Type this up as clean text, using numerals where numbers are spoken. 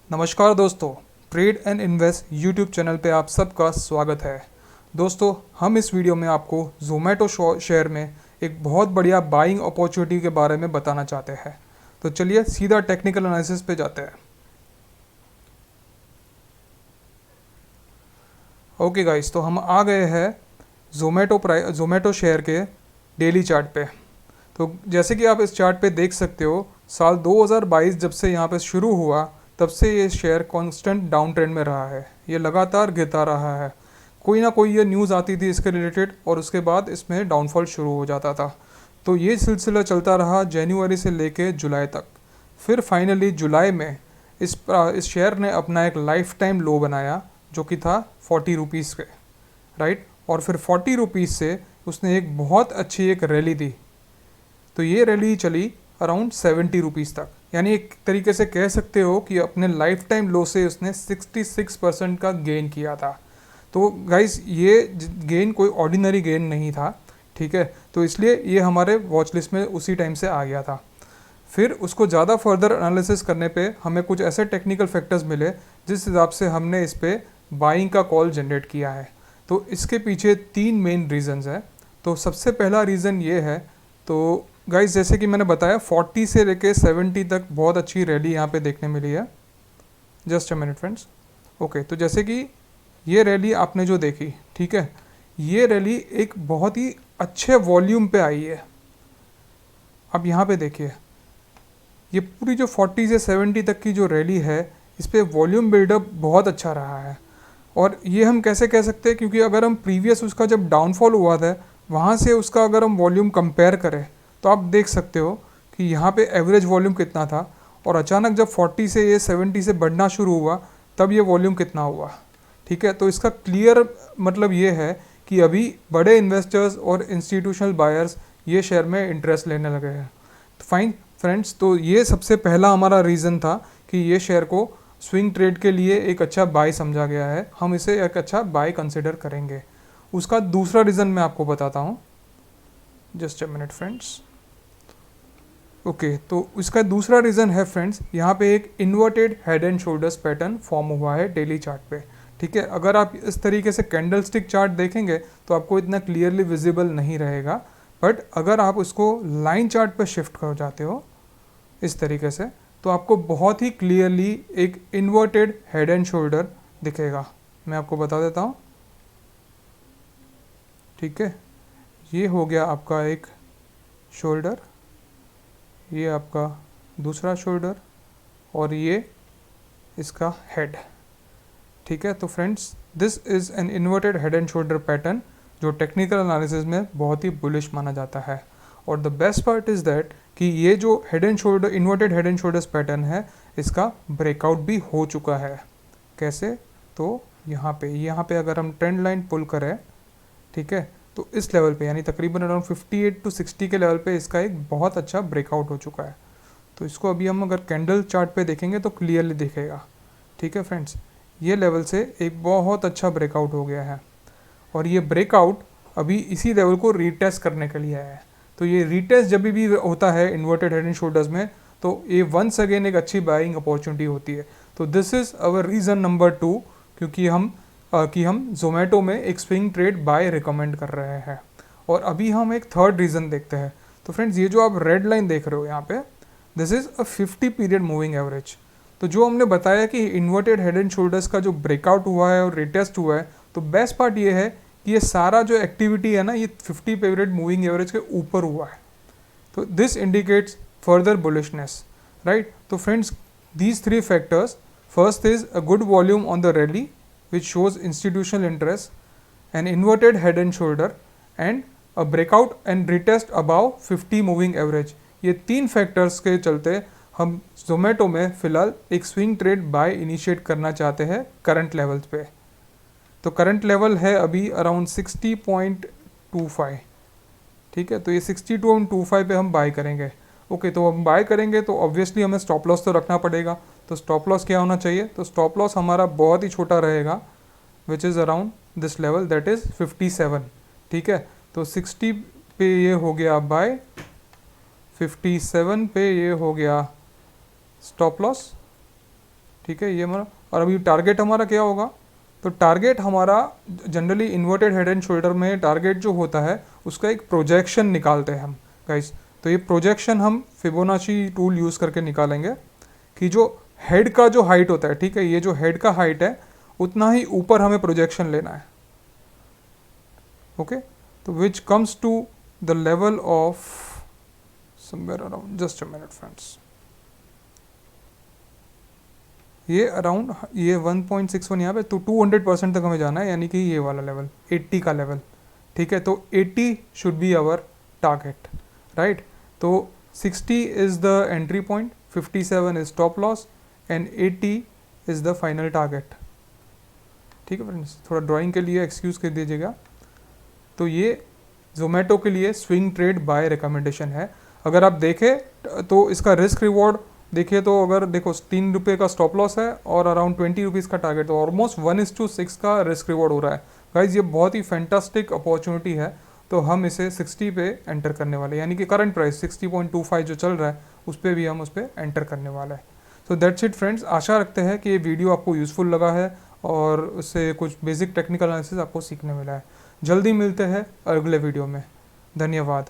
नमस्कार दोस्तों, trade and invest YouTube channel पे आप सबका स्वागत है। दोस्तों, हम इस वीडियो में आपको जोमेटो शेयर में एक बहुत बढ़िया बाइंग अपॉर्चुनिटी के बारे में बताना चाहते हैं। तो चलिए सीधा टेक्निकल एनालिसिस पे जाते हैं। ओके गाइस, तो हम आ गए हैं जोमेटो शेयर के डेली चार्ट पे। तो जैसे कि आप इस चार्ट पे देख सकते हो, साल 2022 जब से यहाँ पे शुरू हुआ तब से ये शेयर कांस्टेंट डाउन ट्रेंड में रहा है। ये लगातार गिरता रहा है। कोई ना कोई ये न्यूज़ आती थी इसके रिलेटेड और उसके बाद इसमें डाउनफॉल शुरू हो जाता था। तो ये सिलसिला चलता रहा जनवरी से लेके जुलाई तक। फिर फाइनली जुलाई में इस शेयर ने अपना एक लाइफ टाइम लो बनाया जो कि था 40 रुपीज़ के, राइट। और फिर 40 रुपीज़ से उसने एक बहुत अच्छी एक रैली दी। तो ये रैली चली अराउंड 70 रुपीज़ तक, यानी एक तरीके से कह सकते हो कि अपने लाइफ टाइम लो से उसने 66% का गेन किया था। तो गाइस, ये गेन कोई ऑर्डिनरी गेन नहीं था, ठीक है। तो इसलिए ये हमारे वॉच लिस्ट में उसी टाइम से आ गया था। फिर उसको ज़्यादा फर्दर एनालिसिस करने पे हमें कुछ ऐसे टेक्निकल फैक्टर्स मिले जिस हिसाब से हमने इस पर बाइंग का कॉल जनरेट किया है। तो इसके पीछे 3 मेन रीज़न्स हैं। तो सबसे पहला रीज़न ये है, तो गाइस जैसे कि मैंने बताया 40 से लेके 70 तक बहुत अच्छी रैली यहाँ पे देखने मिली है। Just a minute friends. Okay, तो जैसे कि ये रैली आपने जो देखी, ठीक है, ये रैली एक बहुत ही अच्छे वॉल्यूम पे आई है। अब यहाँ पे देखिए, ये पूरी जो 40 से 70 तक की जो रैली है, इस पर वॉल्यूम बिल्डअप बहुत अच्छा रहा है। और ये हम कैसे कह सकते हैं, क्योंकि अगर हम प्रीवियस उसका जब डाउनफॉल हुआ था वहाँ से उसका अगर हम वॉल्यूम कंपेयर करें तो आप देख सकते हो कि यहाँ पे एवरेज वॉल्यूम कितना था और अचानक जब 40 से ये 70 से बढ़ना शुरू हुआ तब ये वॉल्यूम कितना हुआ, ठीक है। तो इसका क्लियर मतलब ये है कि अभी बड़े इन्वेस्टर्स और इंस्टीट्यूशनल बायर्स ये शेयर में इंटरेस्ट लेने लगे हैं। तो फाइन फ्रेंड्स, तो ये सबसे पहला हमारा रीज़न था कि ये शेयर को स्विंग ट्रेड के लिए एक अच्छा बाय समझा गया है, हम इसे एक अच्छा बाय कंसिडर करेंगे। उसका दूसरा रीज़न मैं आपको बताता हूँ। Just a minute friends. Okay, तो इसका दूसरा रीज़न है फ्रेंड्स, यहाँ पे एक inverted head and shoulders pattern form हुआ है डेली चार्ट पे, ठीक है। अगर आप इस तरीके से कैंडल स्टिक चार्ट देखेंगे तो आपको इतना क्लियरली विजिबल नहीं रहेगा, बट अगर आप उसको लाइन चार्ट पे शिफ्ट कर जाते हो इस तरीके से तो आपको बहुत ही क्लियरली एक इन्वर्टेड हेड एंड शोल्डर दिखेगा। मैं आपको बता देता हूँ, ठीक है। ये हो गया आपका एक शोल्डर, ये आपका दूसरा शोल्डर और ये इसका हेड, ठीक है। तो friends, this is an inverted head and shoulder pattern जो टेक्निकल एनालिसिस में बहुत ही बुलिश माना जाता है। और the best part is that कि ये जो head and shoulder inverted head and shoulders pattern है, इसका ब्रेकआउट भी हो चुका है। कैसे? तो यहाँ पे अगर हम ट्रेंड लाइन पुल करें, ठीक है, तो इस लेवल पे यानी तकरीबन अराउंड 58 टू 60 के लेवल पे इसका एक बहुत अच्छा ब्रेकआउट हो चुका है। तो इसको अभी हम अगर कैंडल चार्ट पे देखेंगे तो क्लियरली दिखेगा, ठीक है फ्रेंड्स। ये लेवल से एक बहुत अच्छा ब्रेकआउट हो गया है और ये ब्रेकआउट अभी इसी लेवल को रीटेस्ट करने के लिए आया है। तो ये रीटेस्ट जब भी होता है इन्वर्टेड हेड एंड शोल्डर्स में तो ये वंस अगेन एक अच्छी बाइंग अपॉर्चुनिटी होती है। तो this is our reason number 2, क्योंकि हम जोमेटो में एक स्विंग ट्रेड बाय रिकमेंड कर रहे हैं। और अभी हम एक थर्ड रीज़न देखते हैं। तो फ्रेंड्स, ये जो आप रेड लाइन देख रहे हो यहाँ पे, this is a 50 period moving average. तो जो हमने बताया कि इन्वर्टेड हेड एंड शोल्डर्स का जो ब्रेकआउट हुआ है और रिटेस्ट हुआ है, तो बेस्ट पार्ट ये है कि ये सारा जो एक्टिविटी है ना, ये 50 पीरियड मूविंग एवरेज के ऊपर हुआ है। तो this indicates further bullishness, right. तो friends, these 3 factors, first is a good volume on the rally which shows institutional interest, an inverted head and shoulder and a breakout and retest above 50 moving average। ये 3 factors के चलते हम जोमेटो में फ़िलहाल एक swing trade by initiate करना चाहते हैं करंट लेवल्स पे। तो करंट लेवल है अभी अराउंड 60.25, ठीक है। तो ये 62.25 पे हम बाय करेंगे। ओके, तो हम बाय करेंगे तो ऑब्वियसली हमें स्टॉप लॉस तो रखना पड़ेगा। तो स्टॉप लॉस क्या होना चाहिए? तो स्टॉप लॉस हमारा बहुत ही छोटा रहेगा, which is around this level, that is 57, ठीक है। तो 60 पे ये हो गया बाय, 57 पे ये हो गया स्टॉप लॉस, ठीक है, ये हमारा। और अभी टारगेट हमारा क्या होगा, तो टारगेट हमारा generally inverted head and shoulder में टारगेट जो होता है उसका एक प्रोजेक्शन निकालते हैं हम गाइस। तो ये प्रोजेक्शन हम फिबोनाची टूल यूज़ करके निकालेंगे कि जो हेड का जो हाइट होता है, ठीक है, ये जो हेड का हाइट है उतना ही ऊपर हमें प्रोजेक्शन लेना है। ओके, तो which comes to the level of somewhere around, just a minute friends, ये अराउंड ये 1.61 यहाँ पे, तो 200% तक हमें जाना है, यानी कि ये वाला लेवल 80 का लेवल, ठीक है। तो 80 should be our target, right. तो 60 is the entry point, 57 is stop loss and 80 is the final target, ठीक है फ्रेंड्स। थोड़ा ड्राइंग के लिए एक्सक्यूज़ कर दीजिएगा। तो ये जोमेटो के लिए स्विंग ट्रेड बाय रिकमेंडेशन है। अगर आप देखें तो इसका रिस्क रिवॉर्ड देखिए, तो अगर देखो 3 रुपये का स्टॉप लॉस है और अराउंड 20 रुपीज़ का टारगेट, तो ऑलमोस्ट 1:6 का रिस्क रिवॉर्ड हो रहा है गाइज। ये बहुत ही फैंटास्टिक अपॉर्चुनिटी है। तो हम इसे 60 पे एंटर करने वाले, यानी कि करंट प्राइस 60.25 जो चल रहा है उस पर भी हम उस पर एंटर करने वाले हैं। तो दैट्स इट फ्रेंड्स, आशा रखते हैं कि ये वीडियो आपको यूज़फुल लगा है और उससे कुछ बेसिक टेक्निकल एनालिसिस आपको सीखने मिला है। जल्दी मिलते हैं अगले वीडियो में, धन्यवाद।